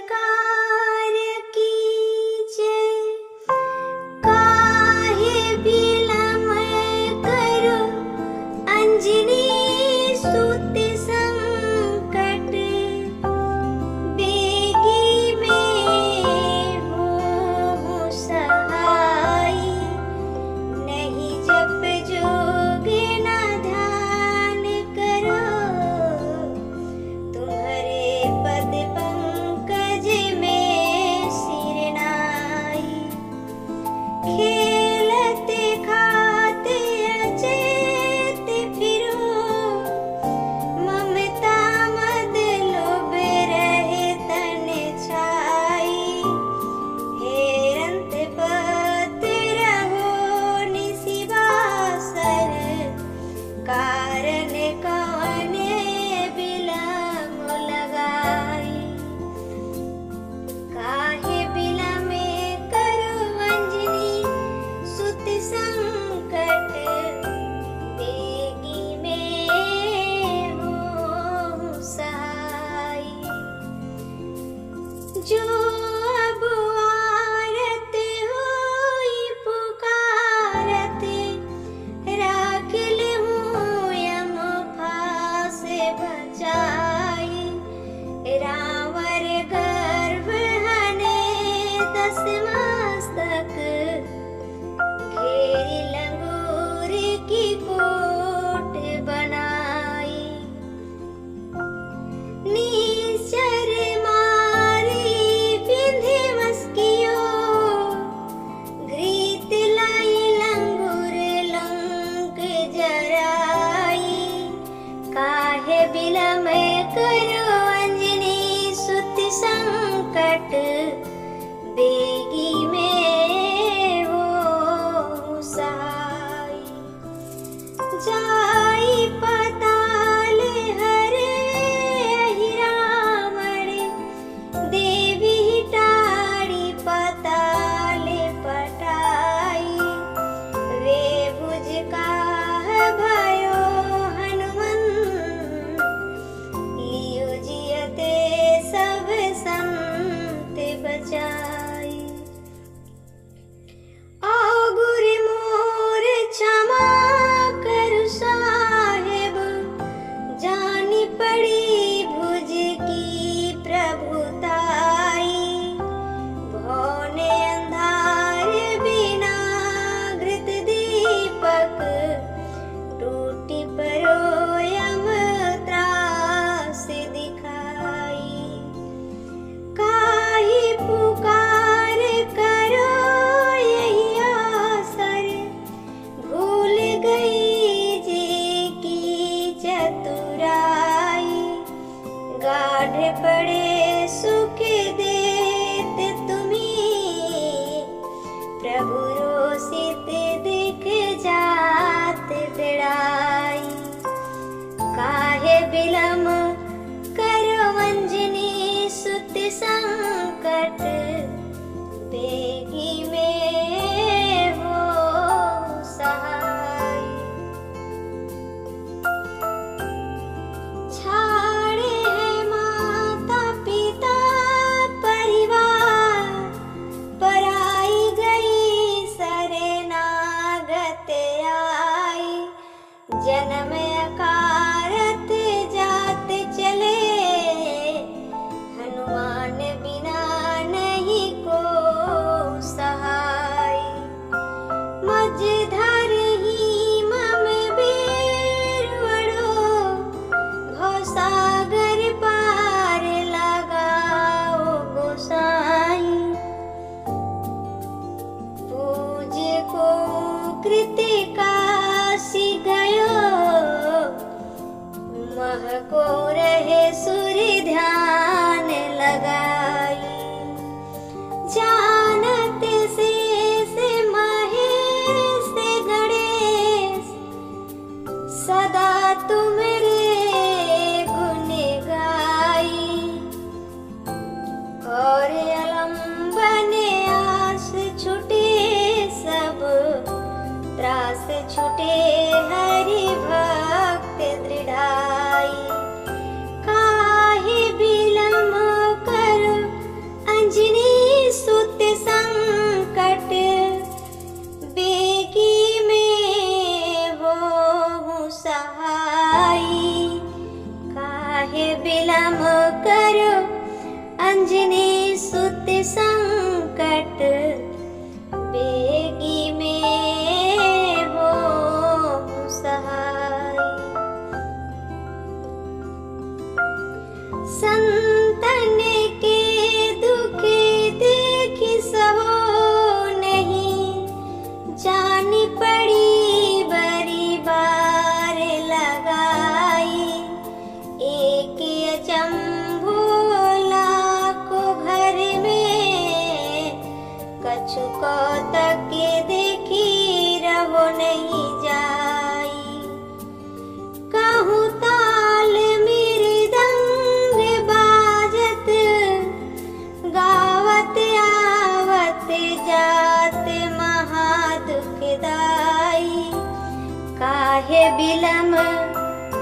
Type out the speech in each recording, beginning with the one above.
सरकार कीजे, काहे विलम्ब करो अंजनी सुत संकट, बेगी में हो सहाय, नहीं जप जोग न ध्यान करो, तुम्हारे पद पंकज में सिर नाई, खेलते खाते अचेत फिरो, ममता मद लोभ रहे तन छाई, हेरंत पत रहो निशिवासर, कारण कौन विलम्ब लगाई, काहे विलम्ब करो अंजनी सुत संकट, बेगी में हो सहाय, जो अब आरत होई पुकारत, राख लेहूँ यम फास बचाई, रावर गर्भ हने दस मस्तक, घेरी लंगूर की कोट बनाई, निश्चर मारी बिंधे मस्कियो, घृत लाई लंगूर लंक जराई, काहे विलम्ब करो अंजनी सुत संकट, बेगी में हो सहाय, जाई पाताल हरे अहिरामण, देवी टाड़ी पाताल पटाई, वे भुज काह भयो हनुमंत, लियो जियते सब संत बचाई, औगुर मोर क्षमा करु साहेब, जानी पड़ी भुज की प्रभुताई, भौने अंधार बिना घृत दीपक, टूटी परो यम त्रास दिखाई, काहे पुकार करो यही आसर, भूल गई जी की चतुराई, गाढ़ पड़े सुख देते तुम्हीं, प्रभु रोषित दिख जात बिड़ाई, काहे विलम्ब करो अंजनी सुत संकट, बेगी में हो सहाय, छाड़े है माता पिता परिवार, पराई गई शरणागत आई, जन्म अकारत जात चले, हनुमान बिना नहीं को सहाय, मझधर ही मम बीरवड़ो, भवसागर पार लगाओ गोसाई, पूज को कृतिकासी गयो, मह को रहे सूर्य ध्यान लगाई, जानत शेष महेश गणेश, सदा तुम्हारे गुण गाई, और अलंबन आस छूटे सब, त्रास छूटे हरि भक्त दृढ़ाई, काहे भी काहे विलम करो अंजनी सुत संकट बेगी में हो सहाय। संतन के दुख देखि सहो नहीं, जानी पड़ी बड़ी बार लगाई। एक अचंभो लाखो घर में, कछु कौतक देखी रहो नहीं जाई। कहूँ ताल मृदंग बाजत, गावत आवत जात महादुखदाई। काहे विलम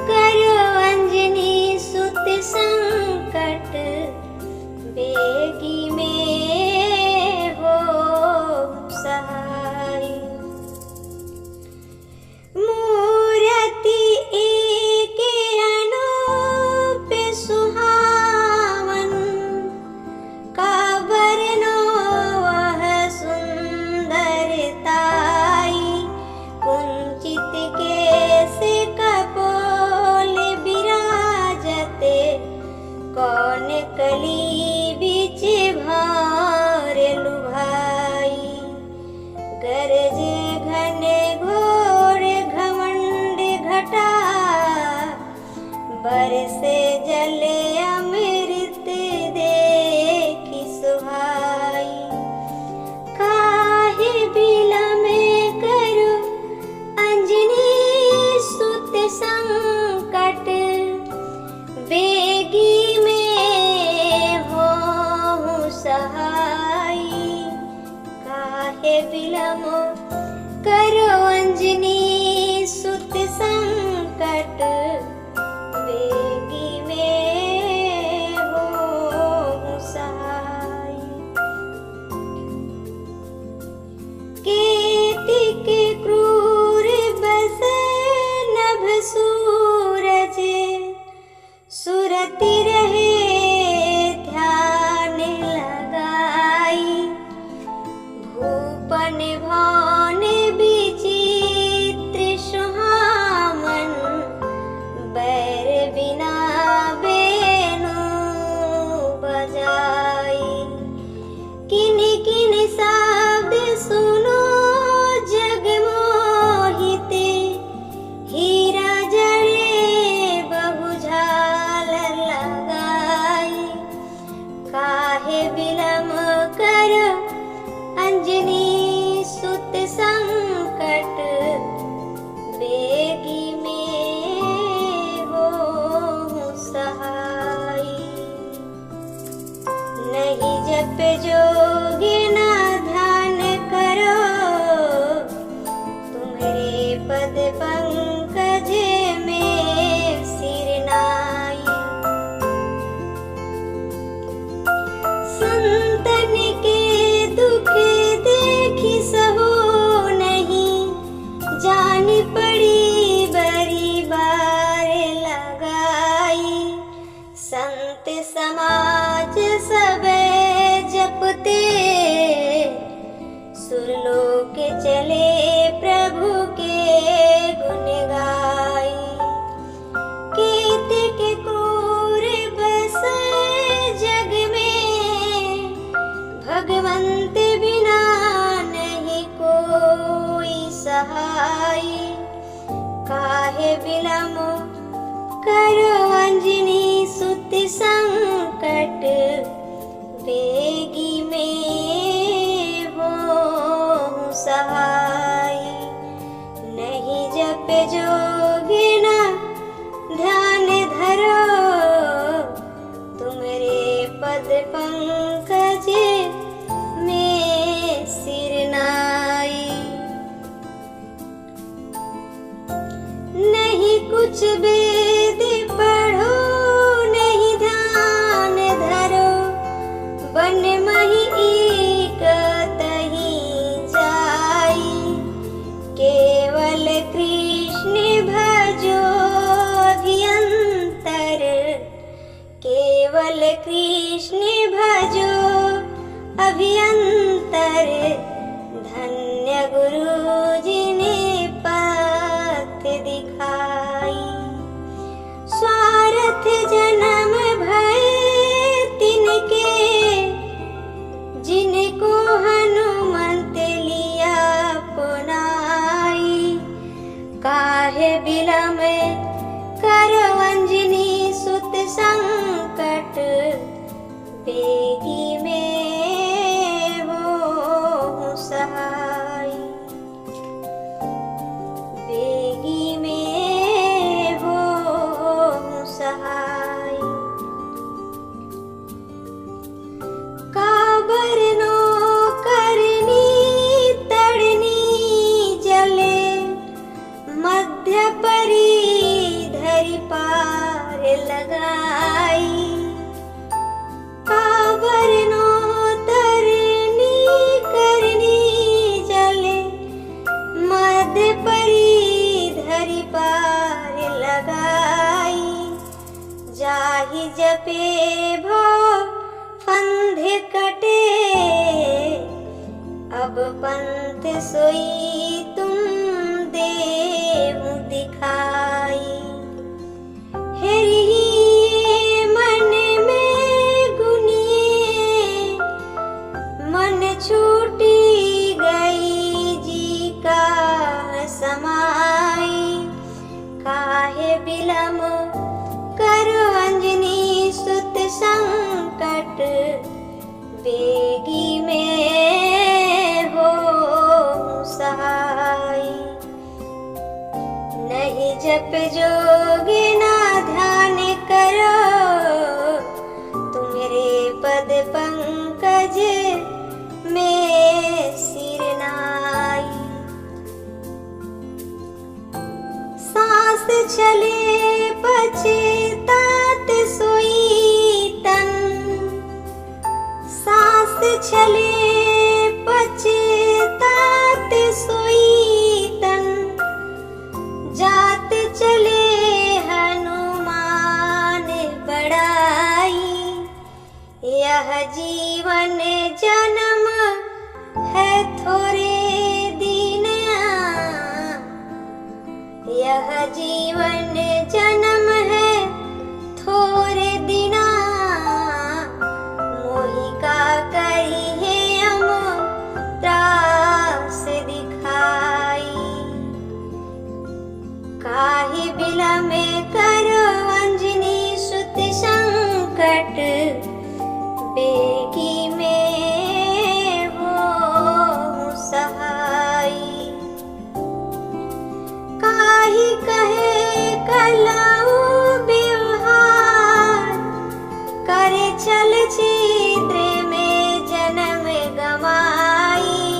करो अंजनी सुत संकट बेगी में हो सहाय। मूरति एक अनूप सुहावन, काबर नो वह सुंदरताई। कुंचित केस कपोल विराजते, कौन कली बीच भार लुभाई। गरजे घने घोर घमंड घटा, बरसे जले अमृत देखि सुहाई। काहे विलम करो अंजनी सुत संकट बेगी में हो सहाय। काहे विलम करो अंजनी सुत संकट बेगी में हो सहाय। केतिक क्रूर बसे नभ सूरज, सुरति रहे ध्यान लगाई। भूपन भान विचित्र सुहावन, बैर बिना बेनु बजाई। किन किन शब्द सुनो जग मोहिते, हीरा जड़े बहु झालर लगाई। काहे विलम करो अंजनी सुत संकट बेगी में हो सहाय। नहीं जप जोगे ना ध्यान करो, तुम्हारे पद पंकज में सिर नाई। संतन के दुख देखि सहो नहीं, जान पड़ी बड़ी बार लगाई। संत समाज सब जपते, सुरलोक चले प्रभु के गुण गाई। केतिक क्रूर बसे जग में, भगवंत बिना नहीं कोई सहाय। काहे विलम करो अंजनी सुत संकट बेगी में हो सहाय। नहीं जप जोगे ना ध्यान धरो, तुम्हारे पद पंकज में सिर नाई। नहीं कुछ वेद पढ़ो, नहीं ध्यान धरो, बन मही एक तही जाई। केवल कृष्ण केवल कृष्ण भजो अभियंतर धन्य गुरु जी ने पथ दिखाई। स्वार्थ जन्म भय तिनके जिनको हनुमंत लिया पुनाई। काहे बिलम करो अंजनी सुत संकट बेगी में हो सहाय। बेगी में हो सहाय। काबर नो करनी तड़नी जले मध्य परी धरि पार लगाई। काबर नो तरनी करनी जले मध्य परी धरि पार लगाई। जाहि जपे भो फंध कटे अब पंथ सोई तुम देहु दिखाई। हेरी मन में गुनिए मन छूटी गई जी का समाई। काहे बिलम करो अंजनी सुत संकट बेगी में हो सहाय। नहीं जप जोगे ना ध्यान करो तुम्हारे पद पंकज में सिर नाई। सांस चले पछतात सोई तन। सांस चले पछतात सोई तन। जात चले हनुमान बड़ाई। यह जीवन जन्म है थोड़े दिन। यह जीवन जन्म है थोड़े दिना। मोहि का करी है हम त्रास दिखाई। काहे बिलम करो अंजनी सुत संकट बेगी में हो सहाय। काहे कहे कलाऊ व्यवहार करे चल छिद्र में जन्म गमाई।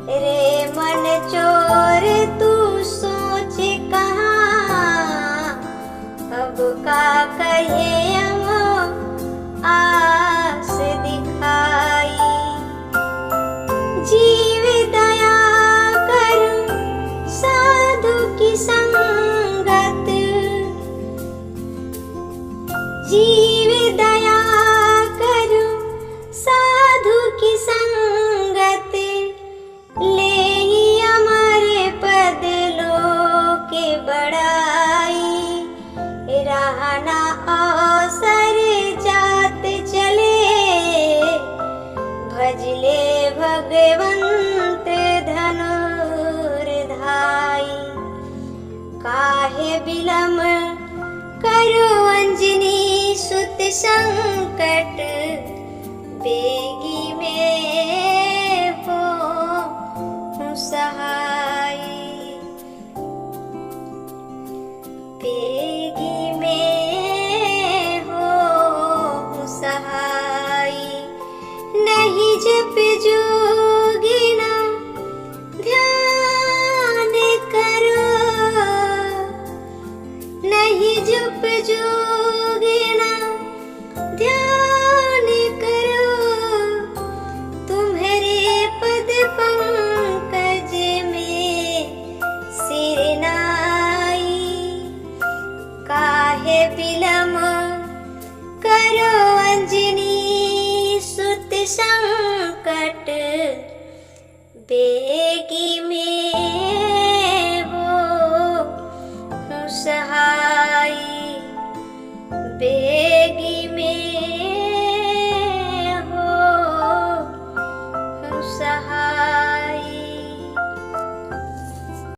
रे मन चोर तू सोच कहाँ अब का कहे हम आस दिखाई। जीव दया करो साधु की संगत। जीव दया करो साधु की संगत। ले ही हमारे पद लोके बड़ाई। रहना अवसर जात चले भजले भगवंत धनुर्धाई। काहे बिलम करो अंजनी सुत संकट बेगी में हो सहाय। बेगी में हो सहाय। नहीं जप जोगी ना ध्यान करो। नहीं जप जोगी ना ध्यान करो। तुम संकट बेगी में वो हूँ सहाई।